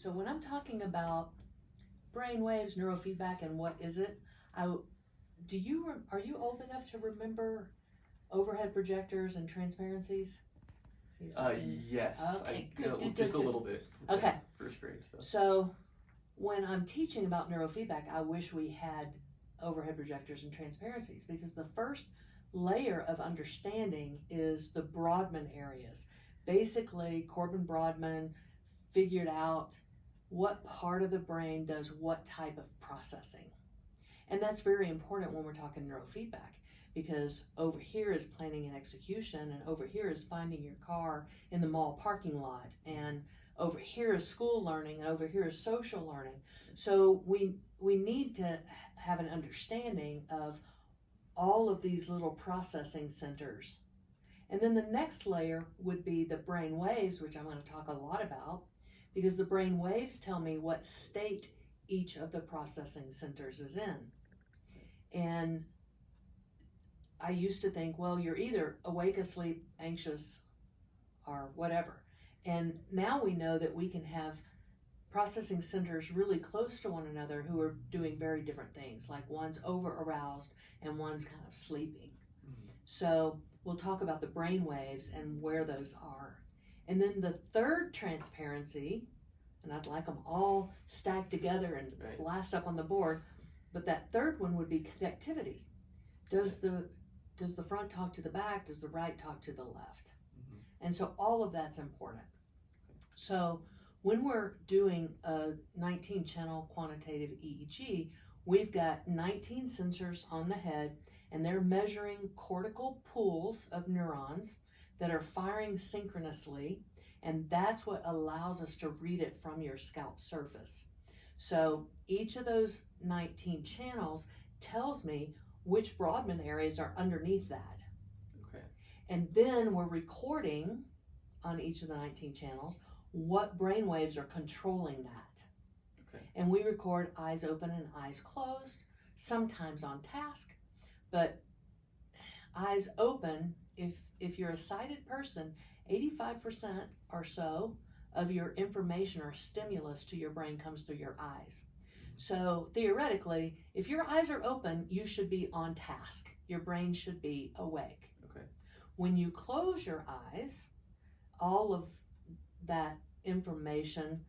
So when I'm talking about brain waves, neurofeedback, and what is it, are you old enough to remember overhead projectors and transparencies? Yes. Okay, Just a little bit. Okay. First grade stuff. So when I'm teaching about neurofeedback, I wish we had overhead projectors and transparencies, because the first layer of understanding is the Brodmann areas. Basically, Corbin Brodmann figured out what part of the brain does what type of processing. And that's very important when we're talking neurofeedback, because over here is planning and execution, and over here is finding your car in the mall parking lot, and over here is school learning, and over here is social learning. So we need to have an understanding of all of these little processing centers. And then the next layer would be the brain waves, which I'm going to talk a lot about, because the brain waves tell me what state each of the processing centers is in. And I used to think, well, you're either awake, asleep, anxious, or whatever. And now we know that we can have processing centers really close to one another who are doing very different things, like one's over aroused and one's kind of sleeping. So we'll talk about the brain waves and where those are. And then the third transparency, and I'd like them all stacked together and blast up on the board, but that third one would be connectivity. Does the front talk to the back? Does the right talk to the left? And so all of that's important. So when we're doing a 19-channel quantitative EEG, we've got 19 sensors on the head, and they're measuring cortical pools of neurons that are firing synchronously, and that's what allows us to read it from your scalp surface. So each of those 19 channels tells me which Brodmann areas are underneath that. Okay. And then we're recording on each of the 19 channels what brain waves are controlling that. Okay. And we record eyes open and eyes closed, sometimes on task, but eyes open, if you're a sighted person, 85% or so of your information or stimulus to your brain comes through your eyes. So theoretically, if your eyes are open, you should be on task. Your brain should be awake. Okay. When you close your eyes, all of that information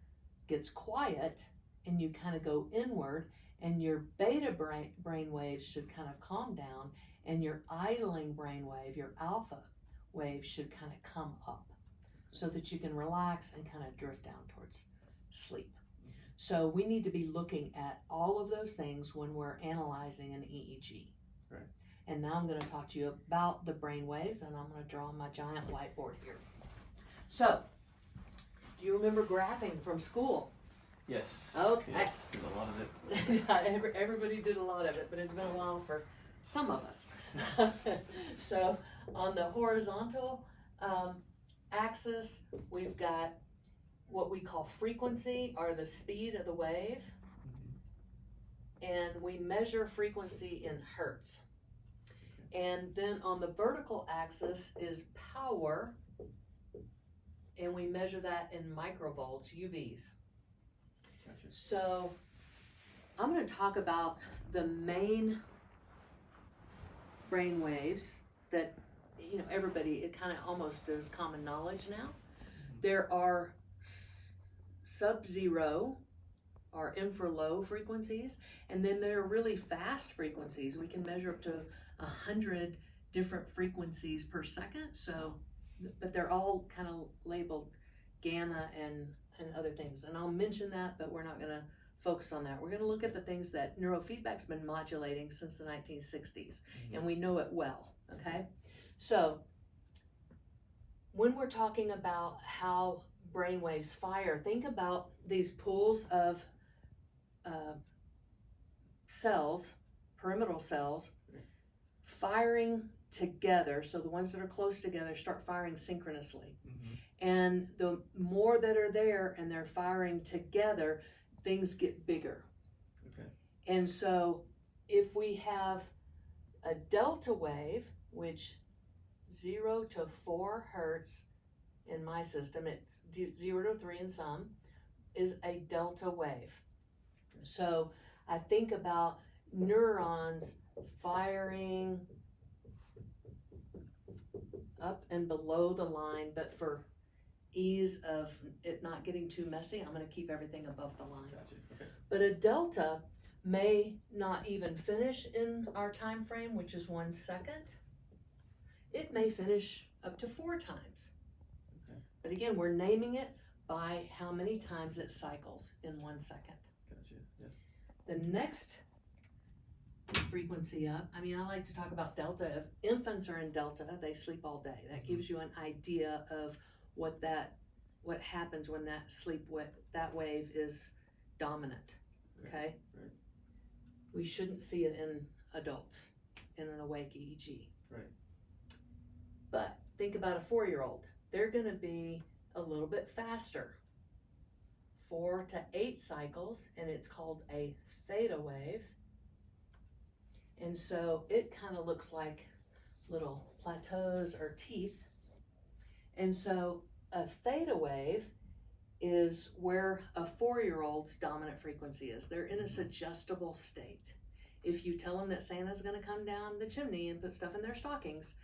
gets quiet and you kind of go inward, and your beta brain waves should kind of calm down, and your idling brain wave, your alpha wave, should kind of come up so that you can relax and kind of drift down towards sleep. So we need to be looking at all of those things when we're analyzing an EEG. Right. And now I'm going to talk to you about the brain waves, and I'm going to draw on my giant whiteboard here. So, do you remember graphing from school? Yes. Okay. Yes, did a lot of it. Yeah, everybody did a lot of it, but it's been a while for some of us. So on the horizontal axis, we've got what we call frequency, or the speed of the wave. And we measure frequency in hertz. And then on the vertical axis is power, and we measure that in microvolts, UVs. Gotcha. So I'm going to talk about the main brain waves that, you know, everybody, it kind of almost is common knowledge now. There are sub-zero or infra-low frequencies, and then there are really fast frequencies. We can measure up to 100 different frequencies per second. So, but they're all kind of labeled gamma and other things. And I'll mention that, but we're not going to focus on that. We're going to look at the things that neurofeedback's been modulating since the 1960s, and we know it well, okay? So when we're talking about how brain waves fire, think about these pools of cells, pyramidal cells, firing together. So the ones that are close together start firing synchronously. And the more that are there and they're firing together, things get bigger. Okay. And so if we have a delta wave, which 0 to 4 hertz in my system, it's 0 to 3 in some, is a delta wave. So I think about neurons firing up and below the line, but for ease of it not getting too messy, I'm going to keep everything above the line. Gotcha. Okay. But a delta may not even finish in our time frame, which is 1 second. It may finish up to 4 times. Okay. But again, we're naming it by how many times it cycles in 1 second. Gotcha. Yeah. The next frequency up, I like to talk about delta. If infants are in delta, they sleep all day. That gives you an idea of what happens when that wave is dominant. Okay? Right. We shouldn't see it in adults in an awake EEG. Right. But think about a 4-year-old. They're going to be a little bit faster. 4 to 8 cycles, and it's called a theta wave. And so it kind of looks like little plateaus or teeth. And so a theta wave is where a 4-year-old's dominant frequency is. They're in a suggestible state. If you tell them that Santa's going to come down the chimney and put stuff in their stockings,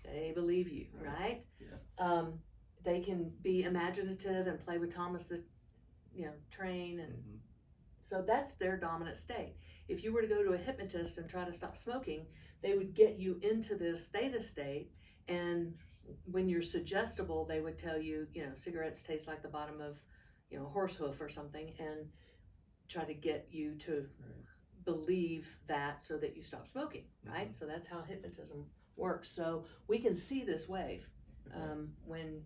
they believe you, right? Yeah. They can be imaginative and play with Thomas the train, and so that's their dominant state. If you were to go to a hypnotist and try to stop smoking, they would get you into this theta state, and when you're suggestible, they would tell you, cigarettes taste like the bottom of, a horse hoof or something, and try to get you to believe that so that you stop smoking, right? So that's how hypnotism works. So we can see this wave when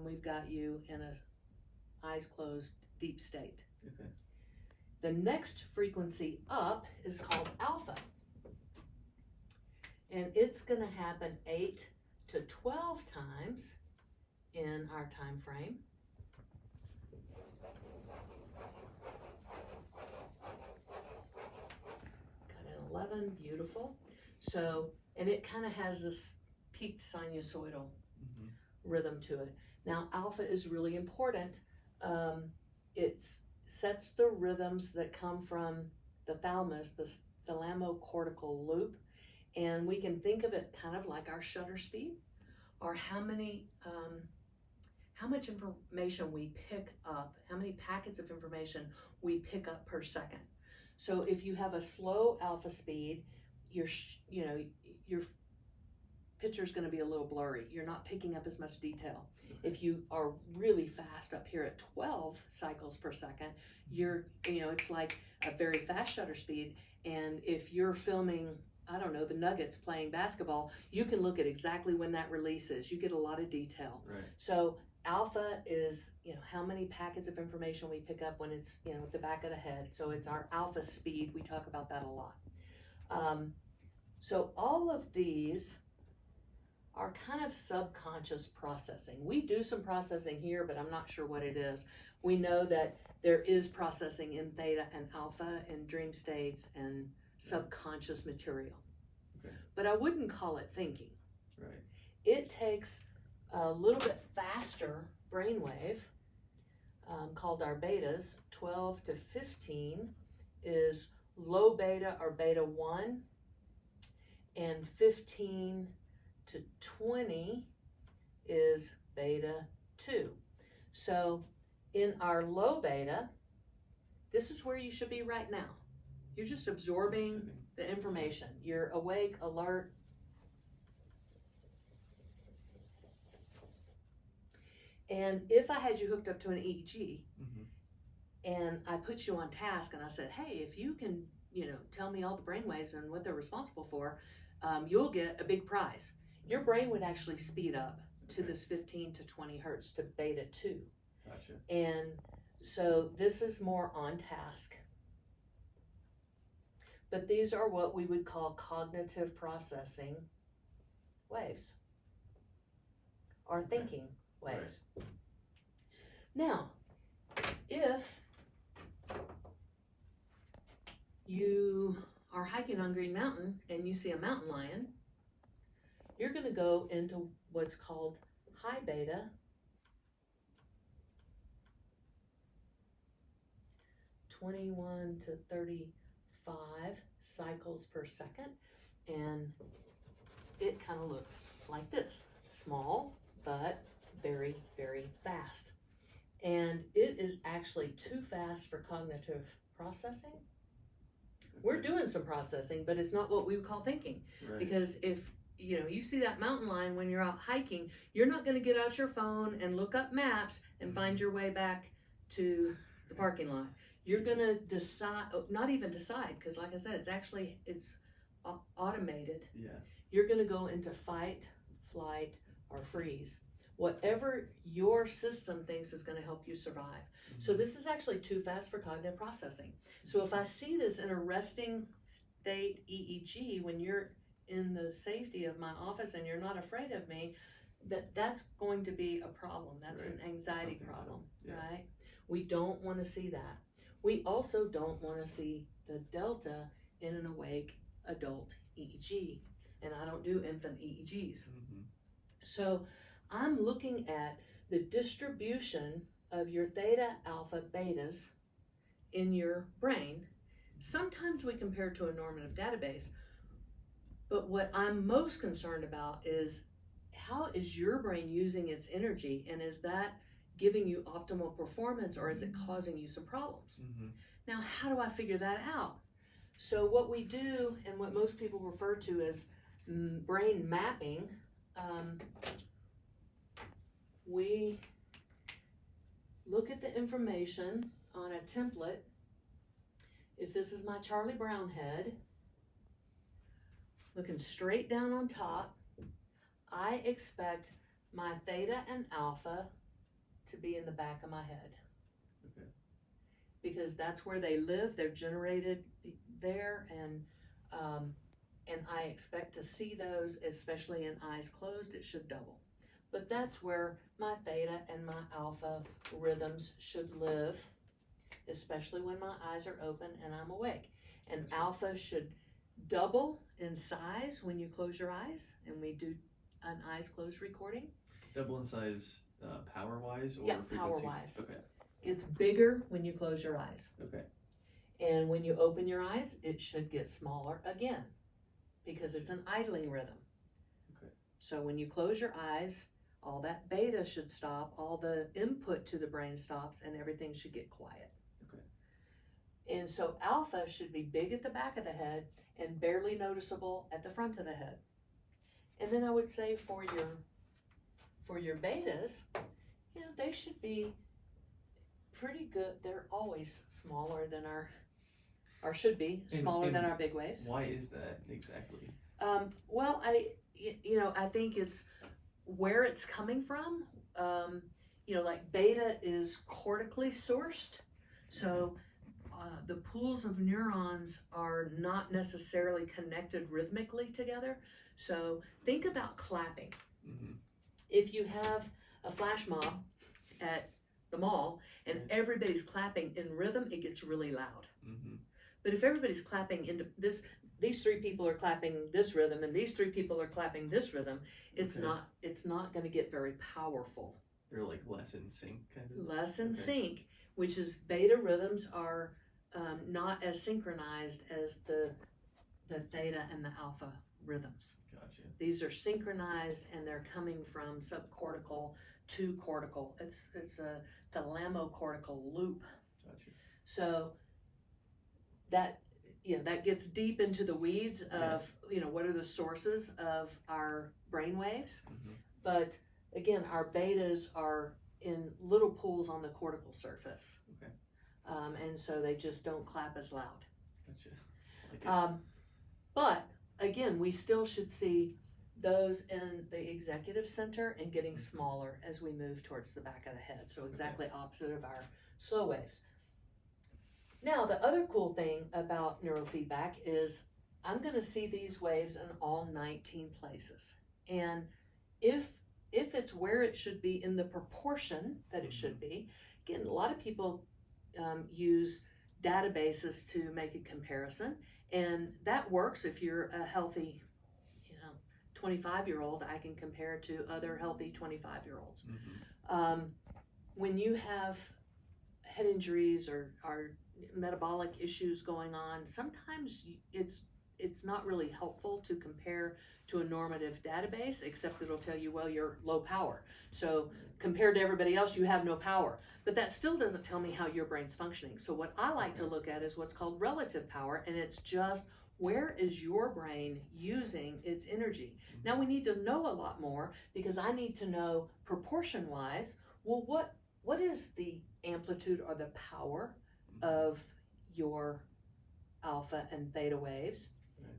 we've got you in a eyes closed deep state. Okay. The next frequency up is called alpha, and it's going to happen 8 to 12 times in our time frame. Got an 11, beautiful. So, and it kind of has this peaked sinusoidal rhythm to it. Now, alpha is really important. It sets the rhythms that come from the thalamus, the thalamocortical loop, and we can think of it kind of like our shutter speed, or how much information we pick up, how many packets of information we pick up per second. So if you have a slow alpha speed, your picture's going to be a little blurry. You're not picking up as much detail. If you are really fast up here at 12 cycles per second, it's like a very fast shutter speed. And if you're filming, I don't know, the Nuggets playing basketball, you can look at exactly when that releases. You get a lot of detail. Right. So alpha is, how many packets of information we pick up when it's, at the back of the head. So it's our alpha speed. We talk about that a lot. So all of these are kind of subconscious processing. We do some processing here, but I'm not sure what it is. We know that there is processing in theta and alpha in dream states and subconscious material. Okay. But I wouldn't call it thinking. Right. It takes a little bit faster brainwave called our betas. 12 to 15 is low beta or beta 1, and 15 to 20 is beta 2. So in our low beta, this is where you should be right now. You're just absorbing the information. You're awake, alert. And if I had you hooked up to an EEG and I put you on task and I said, hey, if you can, tell me all the brainwaves and what they're responsible for, you'll get a big prize. Your brain would actually speed up to this 15 to 20 hertz to beta 2. Gotcha. And so this is more on task. But these are what we would call cognitive processing waves or thinking waves. Right. Now, if you are hiking on Green Mountain and you see a mountain lion, you're going to go into what's called high beta 21 to 35 cycles per second, and it kind of looks like this. Small, but very, very fast. And it is actually too fast for cognitive processing. We're doing some processing, but it's not what we would call thinking. Right. Because if you see that mountain line when you're out hiking, you're not going to get out your phone and look up maps and find your way back to the parking lot. You're going to decide, not even decide, because like I said, it's automated. Yeah. You're going to go into fight, flight, or freeze. Whatever your system thinks is going to help you survive. Mm-hmm. So this is actually too fast for cognitive processing. So if I see this in a resting state EEG, when you're in the safety of my office and you're not afraid of me, that's going to be a problem. That's right. An anxiety Something problem, so. Yeah. Right? We don't want to see that. We also don't want to see the delta in an awake adult EEG. And I don't do infant EEGs. Mm-hmm. So I'm looking at the distribution of your theta, alpha, betas in your brain. Sometimes we compare to a normative database, but what I'm most concerned about is how is your brain using its energy, and is that giving you optimal performance, or is it causing you some problems? Mm-hmm. Now, how do I figure that out? So what we do, and what most people refer to as brain mapping, we look at the information on a template. If this is my Charlie Brown head, looking straight down on top, I expect my theta and alpha to be in the back of my head. Okay. Because that's where they live, they're generated there, and I expect to see those, especially in eyes closed. It should double. But that's where my theta and my alpha rhythms should live, especially when my eyes are open and I'm awake. And alpha should double in size when you close your eyes, and we do an eyes closed recording. Double in size power-wise or yeah, frequency? Power-wise. Okay. It's bigger when you close your eyes. Okay. And when you open your eyes, it should get smaller again, because it's an idling rhythm. Okay. So when you close your eyes, all that beta should stop, all the input to the brain stops, and everything should get quiet. Okay. And so alpha should be big at the back of the head and barely noticeable at the front of the head. And then I would say for your betas, they should be pretty good. They're always smaller than or should be smaller than our big waves. Why is that exactly? Well, I think it's where it's coming from. Like beta is cortically sourced, so the pools of neurons are not necessarily connected rhythmically together. So think about clapping. Mm-hmm. If you have a flash mob at the mall and everybody's clapping in rhythm, it gets really loud. Mm-hmm. But if everybody's clapping into this, these three people are clapping this rhythm and these three people are clapping this rhythm, it's not going to get very powerful. They're like less in sync, kind of. Less in sync, which is beta rhythms are not as synchronized as the theta and the alpha rhythms. Gotcha. These are synchronized and they're coming from subcortical to cortical. It's a thalamocortical loop. Gotcha. So that gets deep into the weeds of what are the sources of our brain waves. Mm-hmm. But again, our betas are in little pools on the cortical surface. Okay. And so they just don't clap as loud. Gotcha. But again, we still should see those in the executive center and getting smaller as we move towards the back of the head. So exactly opposite of our slow waves. Now, the other cool thing about neurofeedback is I'm going to see these waves in all 19 places. And if it's where it should be in the proportion that it should be, again, a lot of people use databases to make a comparison. And that works if you're a healthy 25-year-old. I can compare to other healthy 25-year-olds. Mm-hmm. When you have head injuries or metabolic issues going on, sometimes it's not really helpful to compare to a normative database, except it'll tell you, well, you're low power. So compared to everybody else, you have no power. But that still doesn't tell me how your brain's functioning. So what I like to look at is what's called relative power, and it's just where is your brain using its energy. Now we need to know a lot more, because I need to know proportion-wise, well, what is the amplitude or the power of your alpha and theta waves?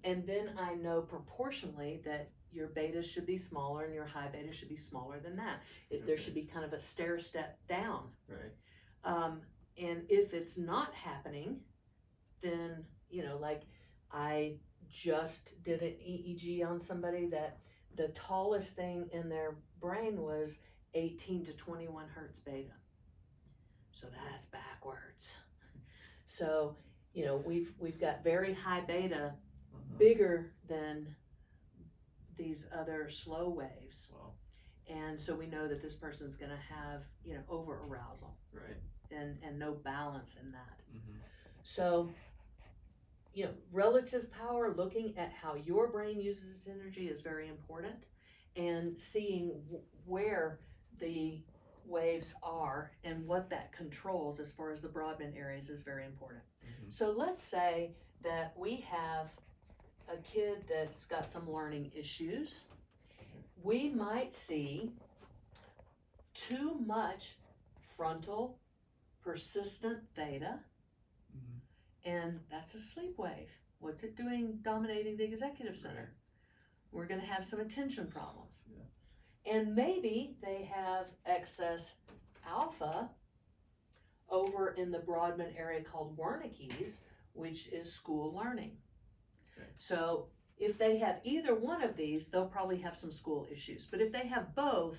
And then I know proportionally that your beta should be smaller and your high beta should be smaller than that. There should be kind of a stair step down. Right. And if it's not happening, then, like I just did an EEG on somebody that the tallest thing in their brain was 18 to 21 hertz beta. So that's backwards. So, we've got very high beta, bigger than these other slow waves. Wow. And so we know that this person's going to have, over arousal. Right. And no balance in that. Mm-hmm. So, relative power, looking at how your brain uses its energy is very important, and seeing where the waves are and what that controls as far as the broadband areas is very important. Mm-hmm. So let's say that we have a kid that's got some learning issues. We might see too much frontal persistent theta, and that's a sleep wave. What's it doing dominating the executive center? We're going to have some attention problems. Yeah. And maybe they have excess alpha over in the Broadman area called Wernicke's, which is school learning. Okay. So if they have either one of these, they'll probably have some school issues. But if they have both,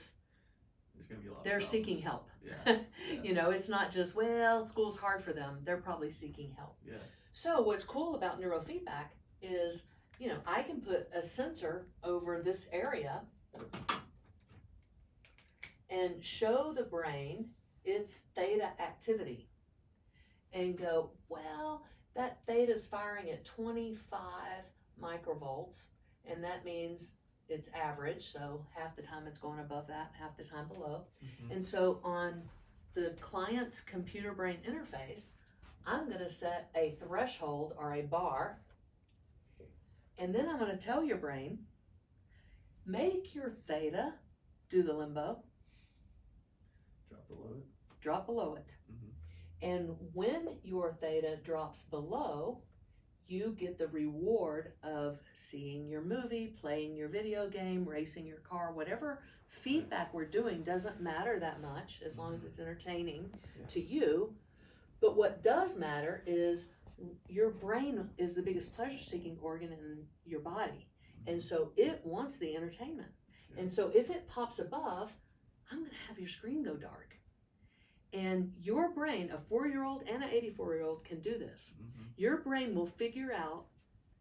There's going to be a lot they're of seeking help. Yeah. Yeah. It's not just, well, school's hard for them. They're probably seeking help. Yeah. So what's cool about neurofeedback is, I can put a sensor over this area and show the brain its theta activity and go, well, that theta is firing at 25 microvolts, and that means it's average, so half the time it's going above that, half the time below. Mm-hmm. And so on the client's computer brain interface, I'm going to set a threshold or a bar, and then I'm going to tell your brain, make your theta do the limbo, drop below it. Mm-hmm. And when your theta drops below, you get the reward of seeing your movie, playing your video game, racing your car, whatever feedback we're doing doesn't matter that much as long as it's entertaining to you. But what does matter is your brain is the biggest pleasure-seeking organ in your body. And so it wants the entertainment. And so if it pops above, I'm going to have your screen go dark. And your brain, a 4-year-old and an 84-year-old can do this. Mm-hmm. Your brain will figure out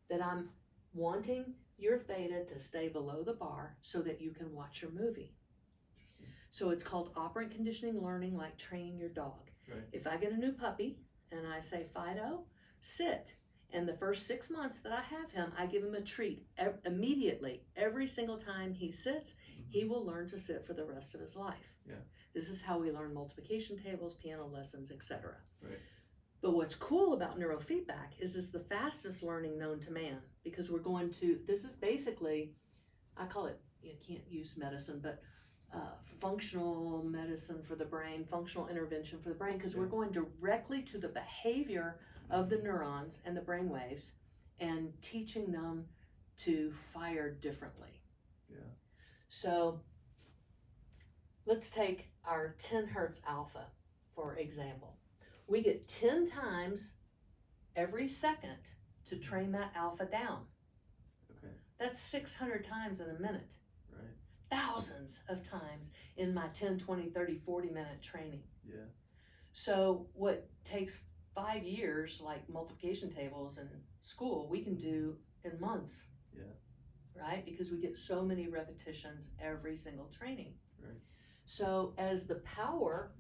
that I'm wanting your theta to stay below the bar so that you can watch your movie. So it's called operant conditioning learning, like training your dog. Right. If I get a new puppy and I say, Fido, sit. And the first 6 months that I have him, I give him a treat immediately. Every single time he sits, he will learn to sit for the rest of his life. Yeah. This is how we learn multiplication tables, piano lessons, etc. Right. But what's cool about neurofeedback is it's the fastest learning known to man, because we're going to, this is basically, I call it, you can't use medicine, but functional medicine for the brain, functional intervention for the brain, because we're going directly to the behavior of the neurons and the brain waves and teaching them to fire differently. Yeah. So let's take our 10 hertz alpha, for example. We get 10 times every second to train that alpha down. Okay. That's 600 times in a minute. Right. Thousands of times in my 10, 20, 30, 40 minute training. Yeah. So what takes 5 years, like multiplication tables in school, we can do in months. Yeah. Right? Because we get so many repetitions every single training. Right. So as the power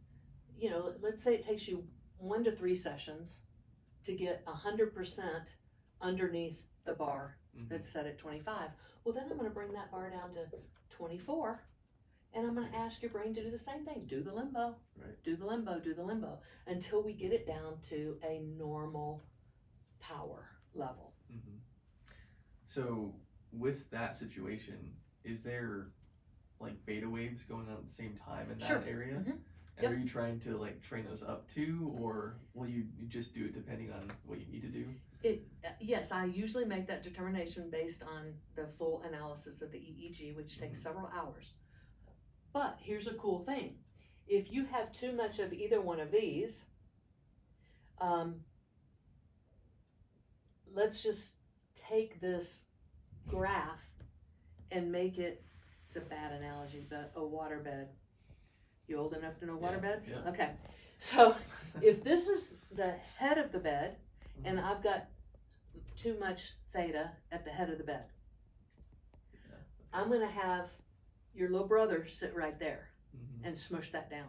you know, let's say it takes you 1 to 3 sessions to get 100% underneath the bar that's set at 25. Well, then I'm going to bring that bar down to 24, and I'm going to ask your brain to do the same thing. Do the limbo, do the limbo, do the limbo, until we get it down to a normal power level. So with that situation, is there like beta waves going on at the same time in that area? And are you trying to like train those up too, or will you just do it depending on what you need to do? Yes, I usually make that determination based on the full analysis of the EEG, which takes several hours. But here's a cool thing. If you have too much of either one of these, let's just take this graph and make it, it's a bad analogy, but a waterbed. You old enough to know waterbeds? Yeah. Okay. So if this is the head of the bed, and I've got too much theta at the head of the bed, I'm going to have your little brother sit right there and smush that down.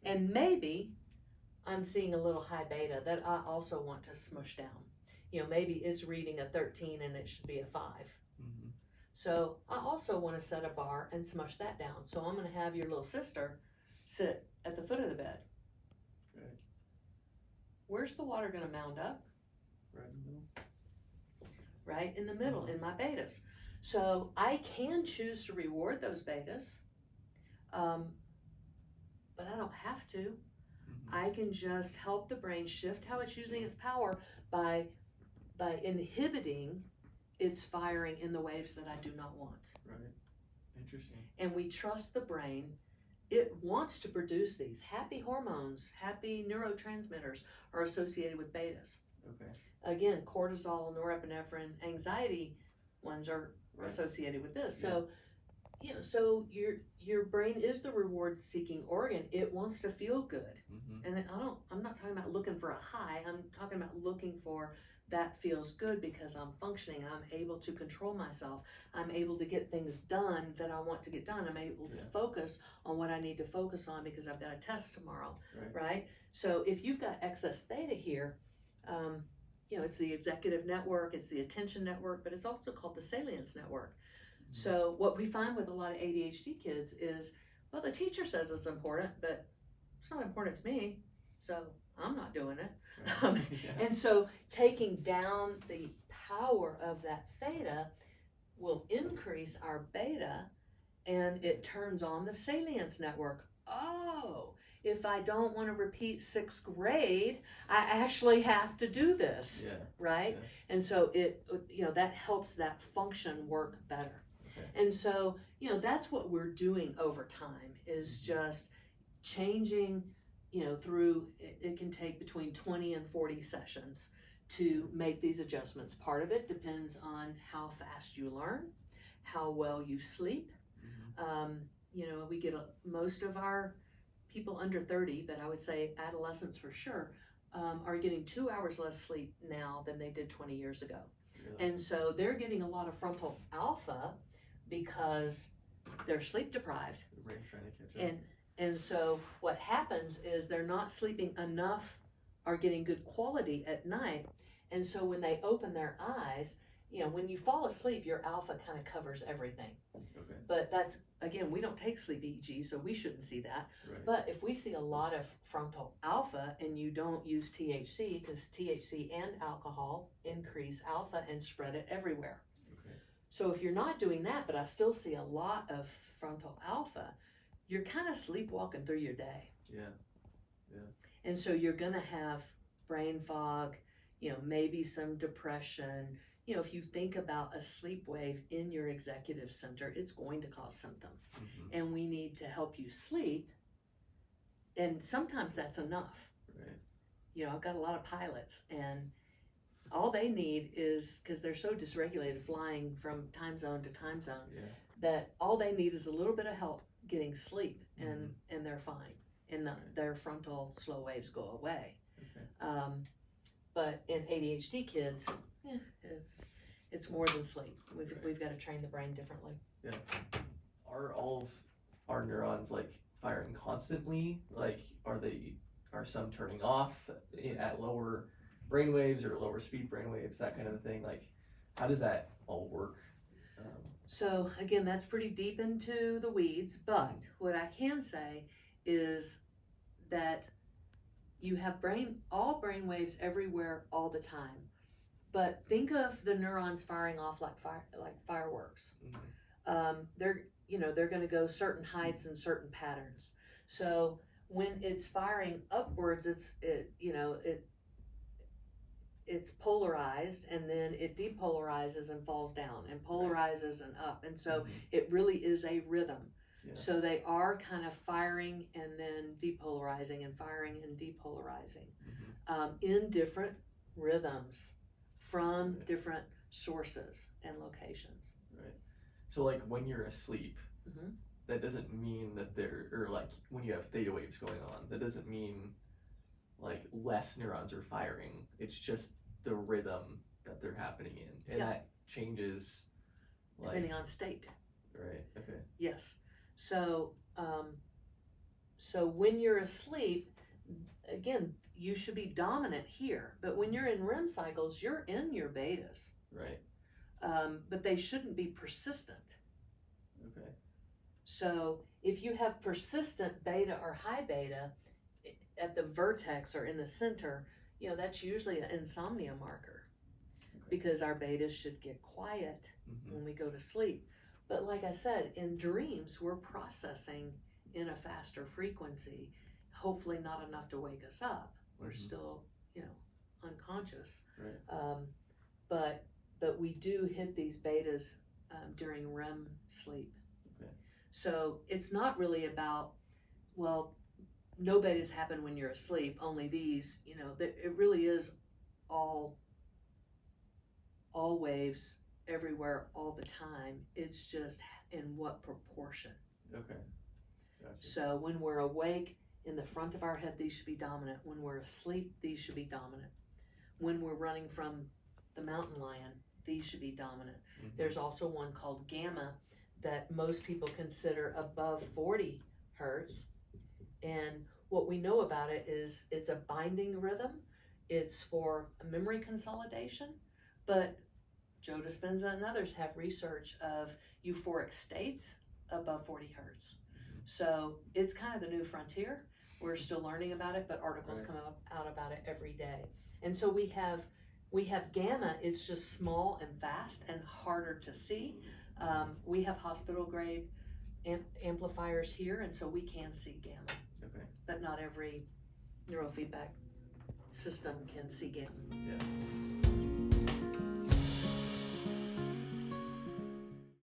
And maybe I'm seeing a little high beta that I also want to smush down. You know, maybe it's reading a 13 and it should be a 5. So I also want to set a bar and smush that down. So I'm going to have your little sister sit at the foot of the bed. Where's the water going to mound up? Right in the middle. Right in the middle, in my betas. So I can choose to reward those betas, but I don't have to. I can just help the brain shift how it's using its power by inhibiting its firing in the waves that I do not want. Right. Interesting. And we trust the brain. It wants to produce these. Happy hormones, happy neurotransmitters are associated with betas. Okay. Again, cortisol, norepinephrine, anxiety ones are associated with this. So, you know, so your brain is the reward-seeking organ. It wants to feel good. And I'm not talking about looking for a high. I'm talking about looking for that feels good because I'm functioning. I'm able to control myself. I'm able to get things done that I want to get done. I'm able to focus on what I need to focus on because I've got a test tomorrow, right? So if you've got excess theta here, you know, it's the executive network, it's the attention network, but it's also called the salience network. So what we find with a lot of ADHD kids is, well, the teacher says it's important, but it's not important to me, so I'm not doing it. And so taking down the power of that theta will increase our beta, and it turns on the salience network. Oh, if I don't want to repeat 6th grade, I actually have to do this, right? And so it, you know, that helps that function work better. And so, you know, that's what we're doing over time is just changing, you know, through, it can take between 20 and 40 sessions to make these adjustments. Part of it depends on how fast you learn, how well you sleep. You know, we get most of our people under 30, but I would say adolescents for sure, are getting 2 hours less sleep now than they did 20 years ago. And so they're getting a lot of frontal alpha because they're sleep deprived. The brain's trying to catch up. And so what happens is they're not sleeping enough or getting good quality at night. And so when they open their eyes, you know, when you fall asleep, your alpha kind of covers everything. But that's, again, we don't take sleep EEG, so we shouldn't see that. But if we see a lot of frontal alpha and you don't use THC, because THC and alcohol increase alpha and spread it everywhere. So if you're not doing that, but I still see a lot of frontal alpha, you're kind of sleepwalking through your day. And so you're going to have brain fog, you know, maybe some depression. You know, if you think about a sleep wave in your executive center, it's going to cause symptoms. And we need to help you sleep. And sometimes that's enough. You know, I've got a lot of pilots, and all they need is, because they're so dysregulated flying from time zone to time zone, that all they need is a little bit of help getting sleep, and they're fine. And their frontal slow waves go away. But in ADHD kids, it's more than sleep. We've got to train the brain differently. Are all of our neurons like firing constantly? Like, are some turning off at lower brainwaves or lower speed brainwaves, that kind of thing? Like, how does that all work? So again, that's pretty deep into the weeds, but what I can say is that you have all brain waves everywhere all the time. But think of the neurons firing off like fireworks. They're going to go certain heights and certain patterns. So when it's firing upwards, it's polarized, and then it depolarizes and falls down and polarizes and up, and so it really is a rhythm. So they are kind of firing and then depolarizing and firing and depolarizing in different rhythms from different sources and locations. Right. So like when you're asleep, that doesn't mean that or like when you have theta waves going on, that doesn't mean like less neurons are firing. It's just the rhythm that they're happening in, and that changes depending on state. Right. Okay. Yes. So when you're asleep, again, you should be dominant here. But when you're in REM cycles, you're in your betas. Right. But they shouldn't be persistent. Okay. So if you have persistent beta or high beta at the vertex or in the center, that's usually an insomnia marker, because our betas should get quiet when we go to sleep. But like I said, in dreams, we're processing in a faster frequency, hopefully not enough to wake us up. We're still, unconscious. Right. But we do hit these betas during REM sleep. Okay. So it's not really about, no betas happen when you're asleep, only these, it really is all waves everywhere all the time. It's just in what proportion. Okay. Gotcha. So when we're awake, in the front of our head, these should be dominant. When we're asleep, these should be dominant. When we're running from the mountain lion, these should be dominant. There's also one called gamma that most people consider above 40 hertz. And what we know about it is it's a binding rhythm. It's for memory consolidation, but Joe Dispenza and others have research of euphoric states above 40 hertz. So it's kind of the new frontier. We're still learning about it, but articles come out about it every day. And so we have gamma. It's just small and fast and harder to see. We have hospital grade amplifiers here, and so we can see gamma. Okay. But not every neurofeedback system can see gamma. Yeah.